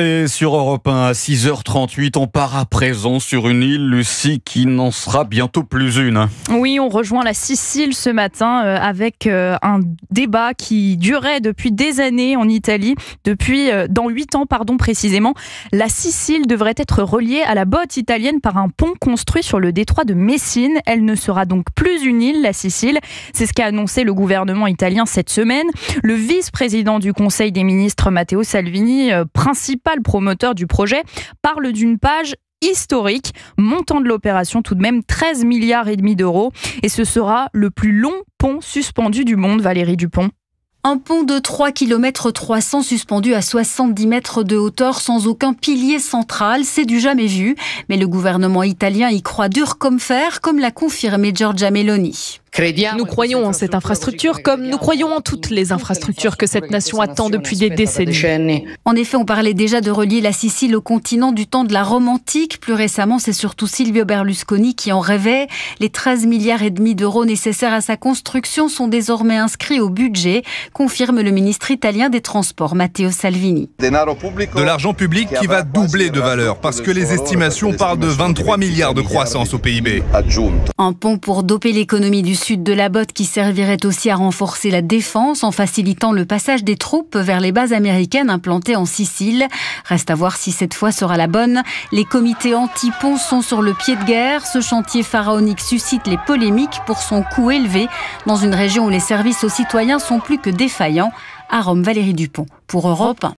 Et sur Europe 1 à 6h38, on part à présent sur une île, Lucie, qui n'en sera bientôt plus une. Oui, on rejoint la Sicile ce matin avec un débat qui durait depuis des années en Italie. Dans 8 ans précisément, la Sicile devrait être reliée à la botte italienne par un pont construit sur le détroit de Messine. Elle ne sera donc plus une île, la Sicile. C'est ce qu'a annoncé le gouvernement italien cette semaine. Le vice-président du Conseil des ministres, Matteo Salvini, principal promoteur du projet, parle d'une page historique. Montant de l'opération tout de même 13,5 milliards d'euros. Et ce sera le plus long pont suspendu du monde, Valérie Dupont. Un pont de 3 km 300 suspendu à 70 mètres de hauteur sans aucun pilier central, c'est du jamais vu. Mais le gouvernement italien y croit dur comme fer, comme l'a confirmé Giorgia Meloni. Nous croyons en cette infrastructure comme nous croyons en toutes les infrastructures que cette nation attend depuis des décennies. En effet, on parlait déjà de relier la Sicile au continent du temps de la Rome antique. Plus récemment, c'est surtout Silvio Berlusconi qui en rêvait. Les 13,5 milliards d'euros nécessaires à sa construction sont désormais inscrits au budget, confirme le ministre italien des Transports, Matteo Salvini. De l'argent public qui va doubler de valeur parce que les estimations parlent de 23 milliards de croissance au PIB. Un pont pour doper l'économie du sud de la botte qui servirait aussi à renforcer la défense en facilitant le passage des troupes vers les bases américaines implantées en Sicile. Reste à voir si cette fois sera la bonne. Les comités anti-pont sont sur le pied de guerre. Ce chantier pharaonique suscite les polémiques pour son coût élevé dans une région où les services aux citoyens sont plus que défaillants. À Rome, Valérie Dupont pour Europe 1.